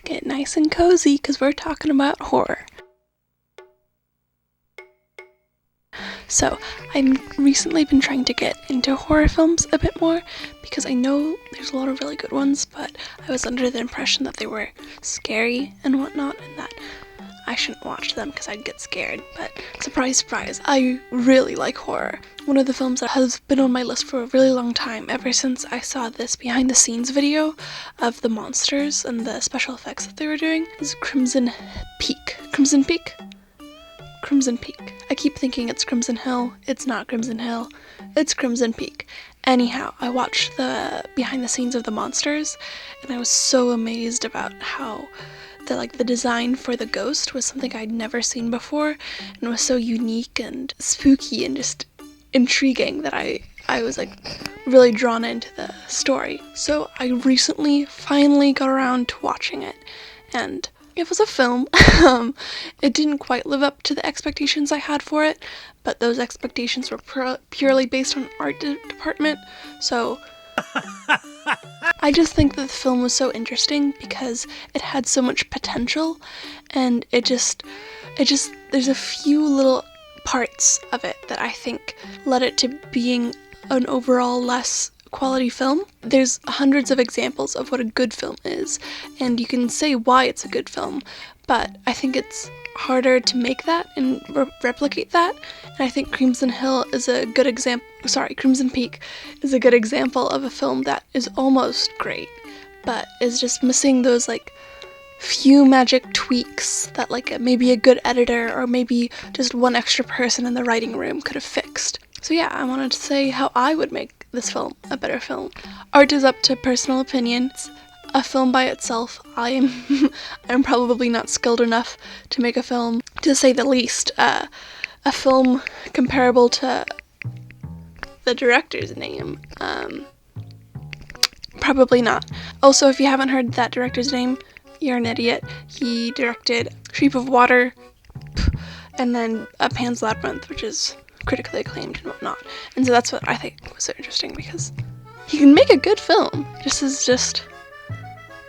Get nice and cozy because we're talking about horror. So, I've recently been trying to get into horror films a bit more because I know there's a lot of really good ones, but I was under the impression that they were scary and whatnot, and that I shouldn't watch them because I'd get scared. But surprise, surprise, I really like horror. One of the films that has been on my list for a really long time, ever since I saw this behind the scenes video of the monsters and the special effects that they were doing, is Crimson Peak. Crimson Peak? Crimson Peak. I keep thinking it's Crimson Hill. It's not Crimson Hill. It's Crimson Peak. Anyhow, I watched the behind the scenes of the monsters, and I was so amazed about how the design for the ghost was something I'd never seen before, and was so unique and spooky and just intriguing that I was really drawn into the story. So I recently finally got around to watching it, and it was a film. It didn't quite live up to the expectations I had for it, but those expectations were purely based on art department, so I just think that the film was so interesting because it had so much potential, and it just there's a few little parts of it that I think led it to being an overall less quality film. There's hundreds of examples of what a good film is, and you can say why it's a good film, but I think it's harder to make that and replicate that, and I think Crimson Peak is a good example of a film that is almost great, but is just missing those few magic tweaks that maybe a good editor or maybe just one extra person in the writing room could have fixed. So yeah, I wanted to say how I would make this film a better film. Art is up to personal opinion. It's a film by itself. I'm probably not skilled enough to make a film, to say the least. A film comparable to the director's name. Probably not. Also, if you haven't heard that director's name, you're an idiot. He directed Shape of Water, and then Pan's Labyrinth, which is critically acclaimed and whatnot. And so that's what I think was so interesting, because he can make a good film. This is just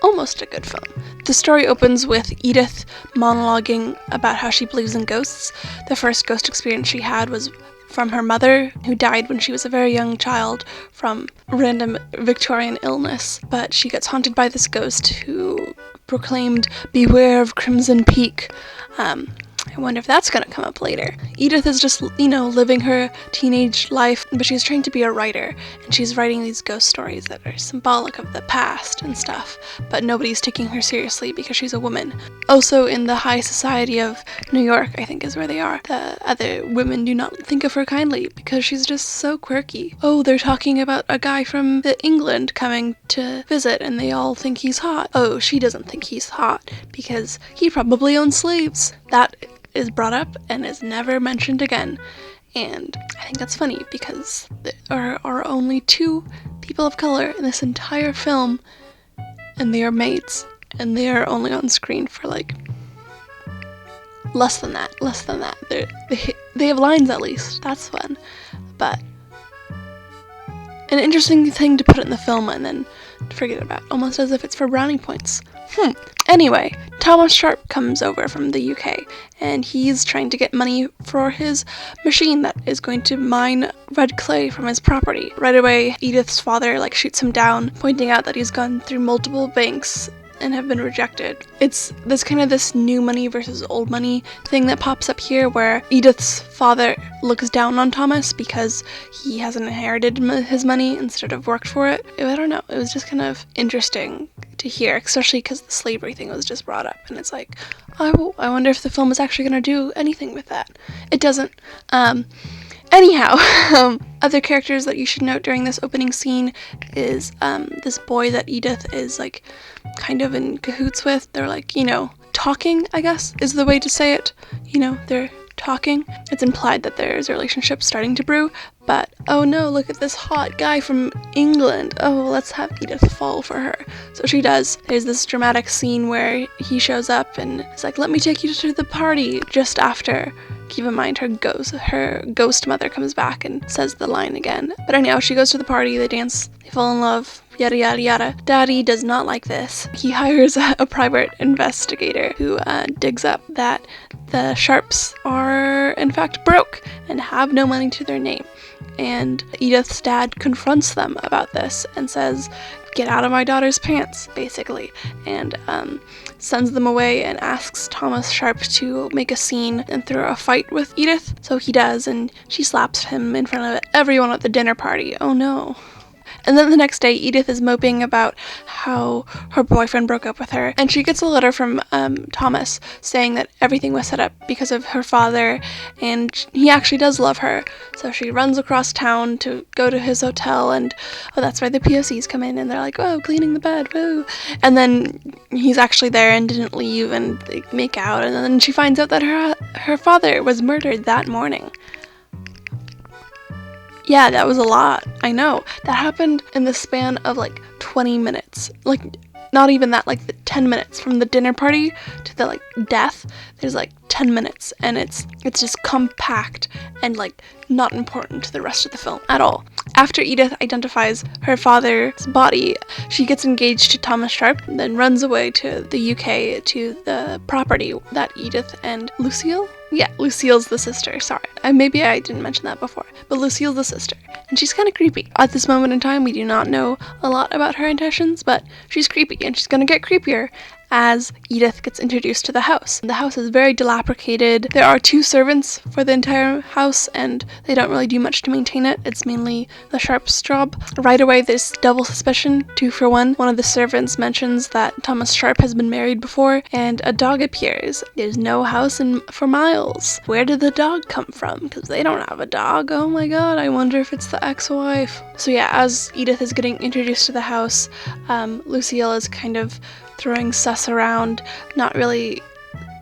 almost a good film. The story opens with Edith monologuing about how she believes in ghosts. The first ghost experience she had was from her mother, who died when she was a very young child from random Victorian illness. But she gets haunted by this ghost who proclaimed, "Beware of Crimson Peak." I wonder if that's gonna come up later. Edith is just, living her teenage life, but she's trying to be a writer, and she's writing these ghost stories that are symbolic of the past and stuff, but nobody's taking her seriously because she's a woman. Also, in the high society of New York, I think is where they are, the other women do not think of her kindly because she's just so quirky. Oh, they're talking about a guy from England coming to visit, and they all think he's hot. Oh, she doesn't think he's hot because he probably owns slaves. That is brought up and is never mentioned again, and I think that's funny because there are only 2 people of color in this entire film, and they are maids, and they are only on screen for less than that. They have lines at least. That's fun, but an interesting thing to put in the film and then forget about, almost as if it's for brownie points. Anyway, Thomas Sharp comes over from the UK, and he's trying to get money for his machine that is going to mine red clay from his property. Right away, Edith's father shoots him down, pointing out that he's gone through multiple banks and have been rejected. It's this new money versus old money thing that pops up here, where Edith's father looks down on Thomas because he hasn't inherited his money instead of worked for it. I don't know, it was just kind of interesting to hear, especially because the slavery thing was just brought up, and it's I wonder if the film is actually going to do anything with that. It doesn't. Anyhow, other characters that you should note during this opening scene is this boy that Edith is kind of in cahoots with. They're talking, I guess is the way to say it. They're talking. It's implied that there's a relationship starting to brew, but oh no, look at this hot guy from England. Oh, let's have Edith fall for her. So she does. There's this dramatic scene where he shows up and it's let me take you to the party, just after. Keep in mind, her ghost mother comes back and says the line again. But anyhow, she goes to the party, they dance, they fall in love, yada yada yada. Daddy does not like this. He hires a private investigator who digs up that the Sharps are in fact broke and have no money to their name. And Edith's dad confronts them about this and says, "Get out of my daughter's pants," basically, and sends them away and asks Thomas Sharp to make a scene and throw a fight with Edith. So he does, and she slaps him in front of everyone at the dinner party. Oh no. And then the next day, Edith is moping about how her boyfriend broke up with her, and she gets a letter from Thomas saying that everything was set up because of her father, and he actually does love her. So she runs across town to go to his hotel, and that's why the POCs come in, and they're like, "Oh, cleaning the bed, woo!" And then he's actually there and didn't leave, and they make out, and then she finds out that her father was murdered that morning. Yeah, that was a lot. I know. That happened in the span of like 20 minutes. Like, not even that, like 10 minutes from the dinner party to the like death. There's like 10 minutes, and it's just compact and like not important to the rest of the film at all. After Edith identifies her father's body, she gets engaged to Thomas Sharp, then runs away to the UK to the property that Edith and Lucille? Yeah, Lucille's the sister, sorry. Maybe I didn't mention that before, but Lucille's the sister, and she's kind of creepy. At this moment in time, we do not know a lot about her intentions, but she's creepy, and she's gonna get creepier as Edith gets introduced to the house. The house is very dilapidated. There are 2 servants for the entire house, and they don't really do much to maintain it. It's mainly the Sharp's job. Right away, there's double suspicion, 2 for 1. One of the servants mentions that Thomas Sharp has been married before, and a dog appears. There's no house for miles. Where did the dog come from? Because they don't have a dog. Oh my god, I wonder if it's the ex-wife. So yeah, as Edith is getting introduced to the house, Lucille is kind of throwing sus around, not really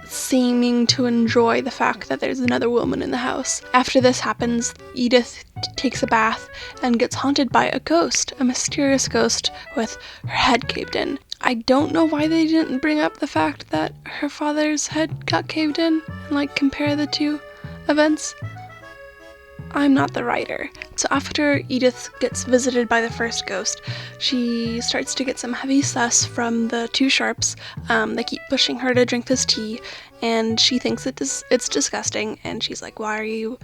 seeming to enjoy the fact that there's another woman in the house. After this happens, Edith takes a bath and gets haunted by a ghost, a mysterious ghost with her head caved in. I don't know why they didn't bring up the fact that her father's head got caved in and like compare the 2 events. I'm not the writer. So after Edith gets visited by the first ghost, she starts to get some heavy sus from the 2 Sharps. They keep pushing her to drink this tea, and she thinks it's disgusting, and she's like, "Why are you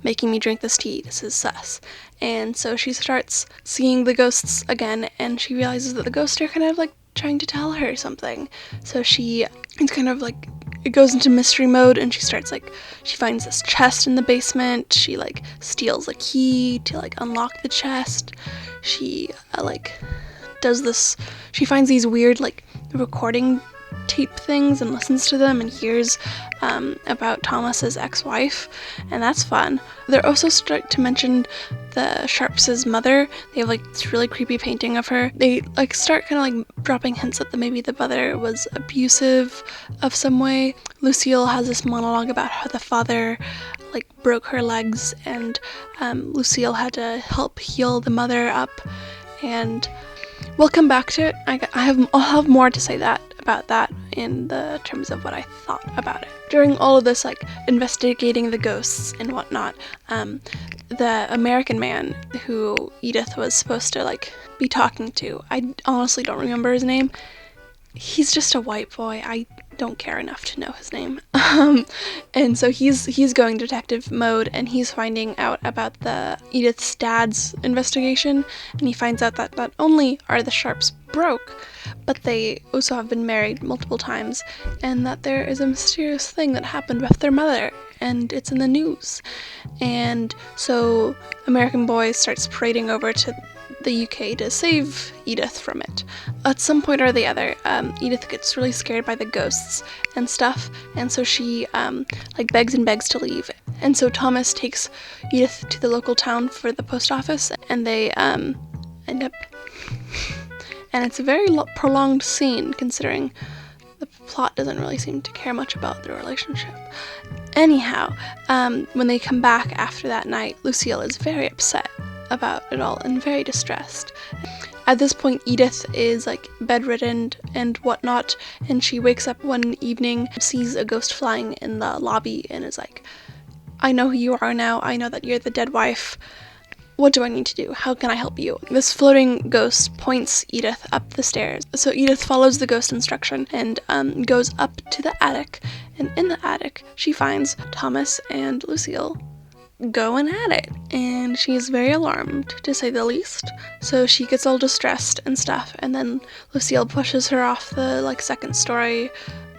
making me drink this tea? This is sus." And so she starts seeing the ghosts again, and she realizes that the ghosts are kind of like trying to tell her something. So it's kind of like, it goes into mystery mode, and she finds this chest in the basement. She like steals a key to like unlock the chest. She she finds these weird like recording tape things and listens to them and hears about Thomas's ex-wife, and that's fun. They're also start to mention the Sharps' mother. They have like this really creepy painting of her. They like start kind of like dropping hints that maybe the mother was abusive of some way. Lucille has this monologue about how the father like broke her legs, and Lucille had to help heal the mother up, and we'll come back to it. I'll have more to say about that in the terms of what I thought about it. During all of this, like, investigating the ghosts and whatnot, the American man who Edith was supposed to, like, be talking to, I honestly don't remember his name. He's just a white boy. I don't care enough to know his name. And so he's going detective mode, and he's finding out about the Edith's dad's investigation, and he finds out that not only are the Sharps broke, but they also have been married multiple times, and that there is a mysterious thing that happened with their mother, and it's in the news. And so American Boy starts parading over to the UK to save Edith from it. At some point or the other, Edith gets really scared by the ghosts and stuff, and so she begs and begs to leave. And so Thomas takes Edith to the local town for the post office, and they end up, and it's a very prolonged scene considering the plot doesn't really seem to care much about the relationship. Anyhow, when they come back after that night, Lucille is very upset about it all and very distressed. At this point, Edith is like bedridden and whatnot, and she wakes up one evening, sees a ghost flying in the lobby, and is like, "I know who you are now. I know that you're the dead wife. What do I need to do? How can I help you? This floating ghost points Edith up the stairs. So Edith follows the ghost instruction and goes up to the attic. And in the attic, she finds Thomas and Lucille going at it. And she is very alarmed, to say the least. So she gets all distressed and stuff. And then Lucille pushes her off the second story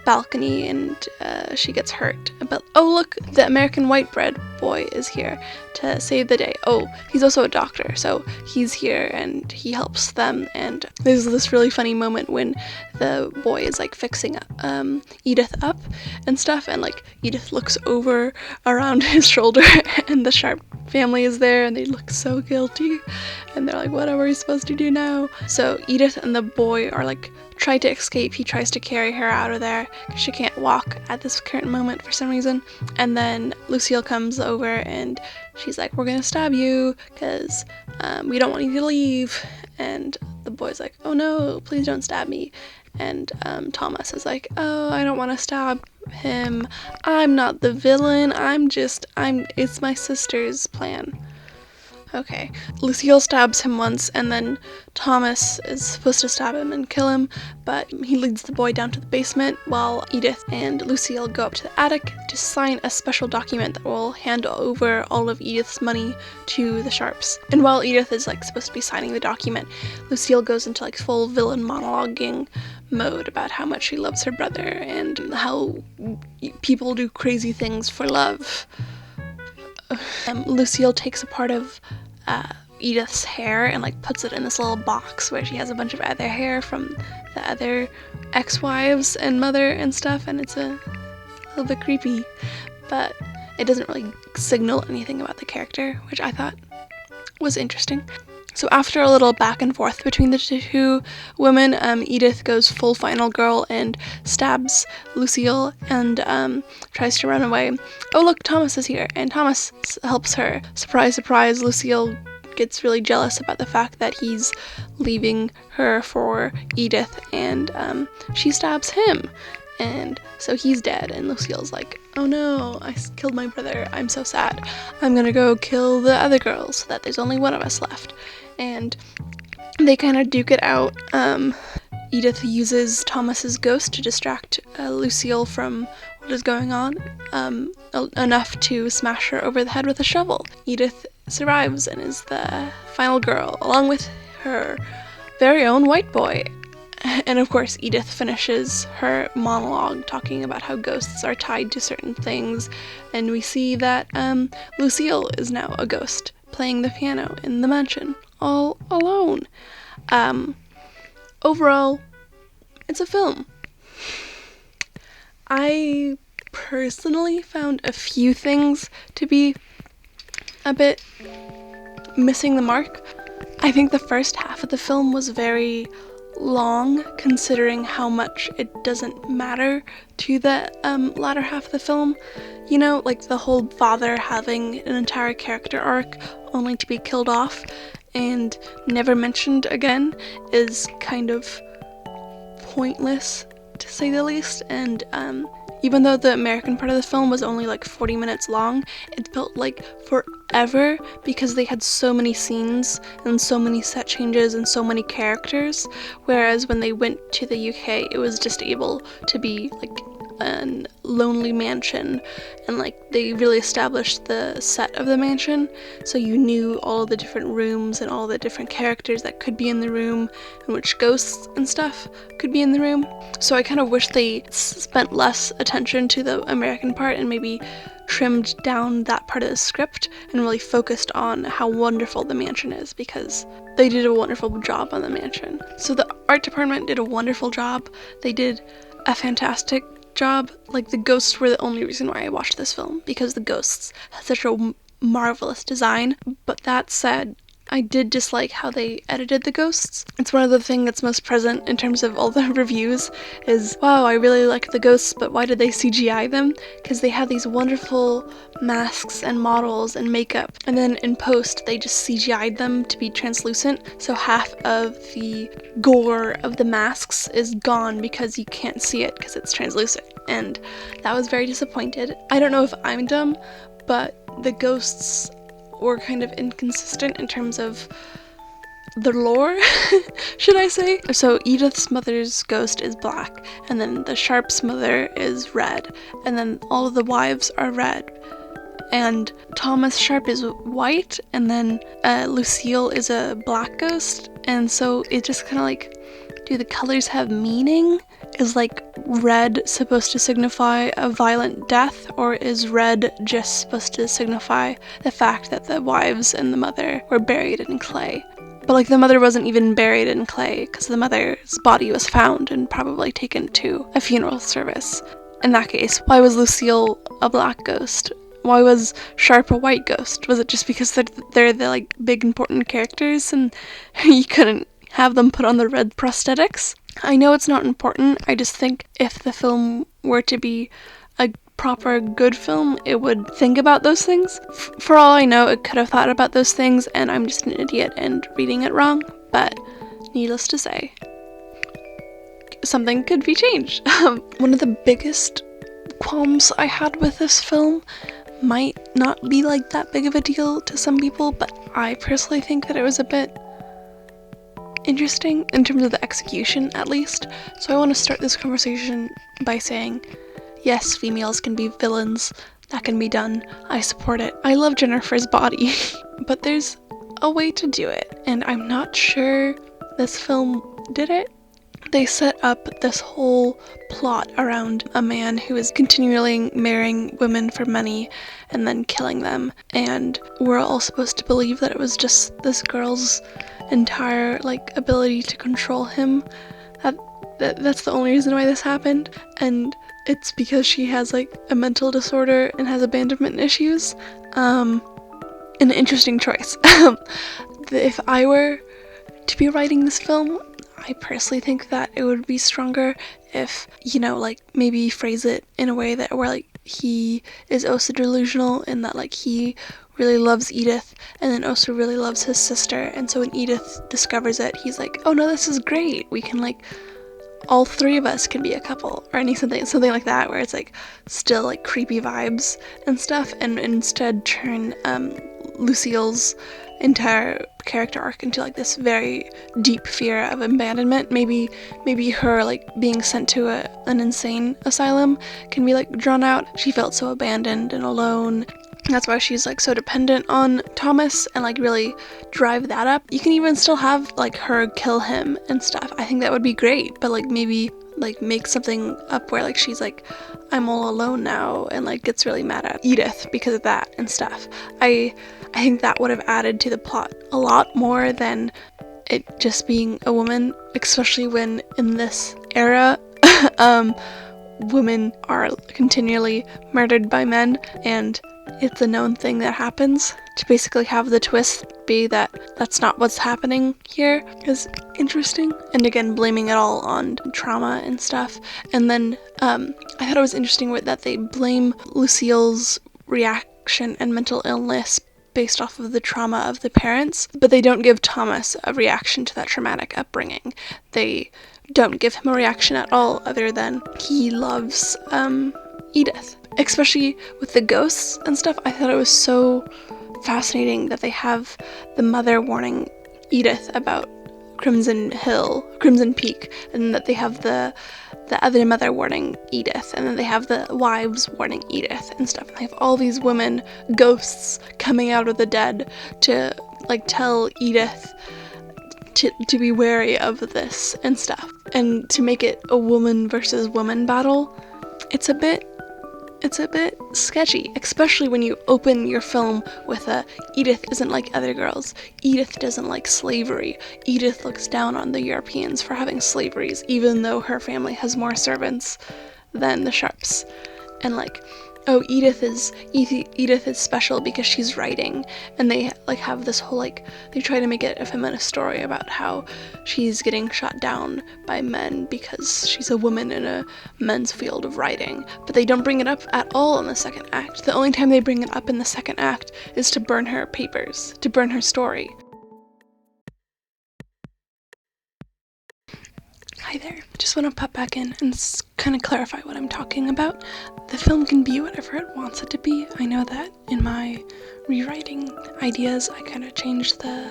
balcony, and she gets hurt. But oh look, the American white bread boy is here to save the day. Oh, he's also a doctor, so he's here and he helps them. And there's this really funny moment when the boy is fixing Edith up and stuff, and Edith looks over around his shoulder and the Sharp family is there and they look so guilty and they're like, what are we supposed to do now? So Edith and the boy are try to escape. He tries to carry her out of there because she can't walk at this current moment for some reason. And then Lucille comes over and she's like, we're gonna stab you because we don't want you to leave. And the boy's like, oh no, please don't stab me. And Thomas is like, oh, I don't want to stab him. I'm not the villain. It's my sister's plan. Okay. Lucille stabs him once, and then Thomas is supposed to stab him and kill him, but he leads the boy down to the basement while Edith and Lucille go up to the attic to sign a special document that will hand over all of Edith's money to the Sharps. And while Edith is supposed to be signing the document, Lucille goes into full villain monologuing mode about how much she loves her brother and how people do crazy things for love. Lucille takes a part of Edith's hair and puts it in this little box where she has a bunch of other hair from the other ex-wives and mother and stuff, and it's a little bit creepy, but it doesn't really signal anything about the character, which I thought was interesting. So after a little back and forth between the two women, Edith goes full final girl and stabs Lucille and tries to run away. Oh look, Thomas is here, and Thomas helps her. Surprise, surprise, Lucille gets really jealous about the fact that he's leaving her for Edith, and she stabs him. And so he's dead, and Lucille's like, oh no, I killed my brother, I'm so sad. I'm gonna go kill the other girls so that there's only one of us left. And they kind of duke it out. Edith uses Thomas's ghost to distract Lucille from what is going on, enough to smash her over the head with a shovel. Edith survives and is the final girl, along with her very own white boy. And of course, Edith finishes her monologue talking about how ghosts are tied to certain things, and we see that Lucille is now a ghost, playing the piano in the mansion, all alone. Overall, it's a film. I personally found a few things to be a bit missing the mark. I think the first half of the film was very long, considering how much it doesn't matter to the latter half of the film. You know, the whole father having an entire character arc only to be killed off and never mentioned again is kind of pointless, to say the least. And even though the American part of the film was only 40 minutes long, it felt like forever because they had so many scenes and so many set changes and so many characters, whereas when they went to the UK, it was just able to be a lonely mansion, and they really established the set of the mansion, so you knew all the different rooms and all the different characters that could be in the room and which ghosts and stuff could be in the room. So I kind of wish they spent less attention to the American part and maybe trimmed down that part of the script and really focused on how wonderful the mansion is, because they did a wonderful job on the mansion. So the art department did a wonderful job. They did a fantastic job. The ghosts were the only reason why I watched this film, because the ghosts had such a marvelous design. But that said, I did dislike how they edited the ghosts. It's one of the things that's most present in terms of all the reviews is, wow, I really like the ghosts, but why did they CGI them? Because they had these wonderful masks and models and makeup, and then in post they just CGI'd them to be translucent, so half of the gore of the masks is gone because you can't see it because it's translucent, and that was very disappointed. I don't know if I'm dumb, but the ghosts were kind of inconsistent in terms of the lore, should I say. So Edith's mother's ghost is black, and then the Sharp's mother is red, and then all of the wives are red. And Thomas Sharp is white, and then Lucille is a black ghost, and so it just kind of like, do the colors have meaning? Is like red supposed to signify a violent death, or is red just supposed to signify the fact that the wives and the mother were buried in clay? But like the mother wasn't even buried in clay, because the mother's body was found and probably taken to a funeral service. In that case, why was Lucille a black ghost? Why was Sharp a white ghost? Was it just because they're the like big important characters and you couldn't have them put on the red prosthetics? I know it's not important. I just think if the film were to be a proper good film, it would think about those things. For all I know, it could have thought about those things and I'm just an idiot and reading it wrong. But needless to say, something could be changed. One of the biggest qualms I had with this film might not be like that big of a deal to some people, but I personally think that it was a bit interesting in terms of the execution, at least. So I want to start this conversation by saying, yes, females can be villains. That can be done. I support it. I love Jennifer's body. But there's a way to do it, and I'm not sure this film did it. They set up this whole plot around a man who is continually marrying women for money and then killing them, and we're all supposed to believe that it was just this girl's entire like ability to control him. That's the only reason why this happened, and it's because she has like a mental disorder and has abandonment issues. An interesting choice. If I were to be writing this film, I personally think that it would be stronger if, you know, like maybe phrase it in a way that where like he is also delusional and that like he really loves Edith and then also really loves his sister, and so when Edith discovers it, he's like, oh no, this is great, we can like, all three of us can be a couple, or something like that, where it's like still like creepy vibes and stuff, and instead turn Lucille's entire character arc into like this very deep fear of abandonment. Maybe her like being sent to an insane asylum can be like drawn out. She felt so abandoned and alone. That's why she's like so dependent on Thomas, and like really drive that up. You can even still have like her kill him and stuff. I think that would be great, but like maybe like make something up where like she's like, I'm all alone now, and like gets really mad at Edith because of that and stuff. I think that would have added to the plot a lot more than it just being a woman, especially when in this era women are continually murdered by men, and it's a known thing that happens. To basically have the twist be that that's not what's happening here is interesting. And again, blaming it all on trauma and stuff. And then I thought it was interesting that they blame Lucille's reaction and mental illness based off of the trauma of the parents, but they don't give Thomas a reaction to that traumatic upbringing. They don't give him a reaction at all other than he loves Edith. Especially with the ghosts and stuff, I thought it was so fascinating that they have the mother warning Edith about Crimson Peak, and that they have the other mother warning Edith, and then they have the wives warning Edith and stuff. And they have all these women ghosts coming out of the dead to like tell Edith to be wary of this and stuff. And to make it a woman versus woman battle, it's a bit sketchy, especially when you open your film with Edith isn't like other girls. Edith doesn't like slavery. Edith looks down on the Europeans for having slaveries, even though her family has more servants than the Sharps. And like, oh, Edith is special because she's writing, and they like have this whole like, they try to make it a feminist story about how she's getting shot down by men because she's a woman in a men's field of writing, but they don't bring it up at all in the second act. The only time they bring it up in the second act is to burn her papers, to burn her story. Hi there. Just want to pop back in and kind of clarify what I'm talking about. The film can be whatever it wants it to be. I know that in my rewriting ideas, I kind of changed the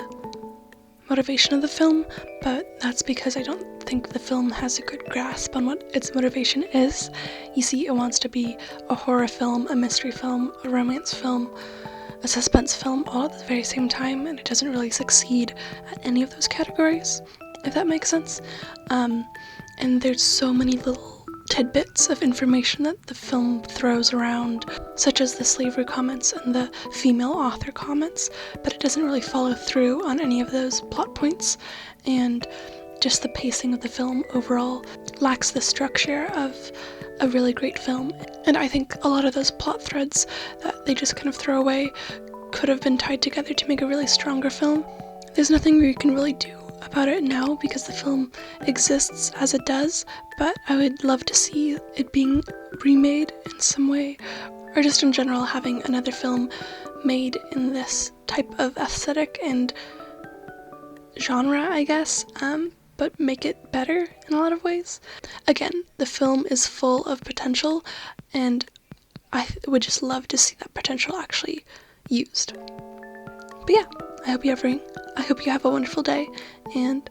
motivation of the film, but that's because I don't think the film has a good grasp on what its motivation is. You see, it wants to be a horror film, a mystery film, a romance film, a suspense film, all at the very same time, and it doesn't really succeed at any of those categories, if that makes sense. And there's so many little tidbits of information that the film throws around, such as the slavery comments and the female author comments, but it doesn't really follow through on any of those plot points, and just the pacing of the film overall lacks the structure of a really great film. And I think a lot of those plot threads that they just kind of throw away could have been tied together to make a really stronger film. There's nothing you can really do about it now because the film exists as it does, but I would love to see it being remade in some way, or just in general having another film made in this type of aesthetic and genre, I guess, but make it better in a lot of ways. Again, the film is full of potential, and I would just love to see that potential actually used. But yeah, I hope you have a wonderful day, and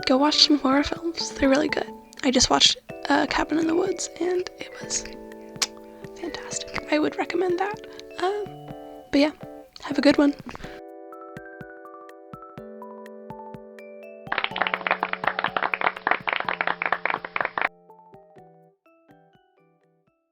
go watch some horror films. They're really good. I just watched Cabin in the Woods, and it was fantastic. I would recommend that. But yeah, have a good one.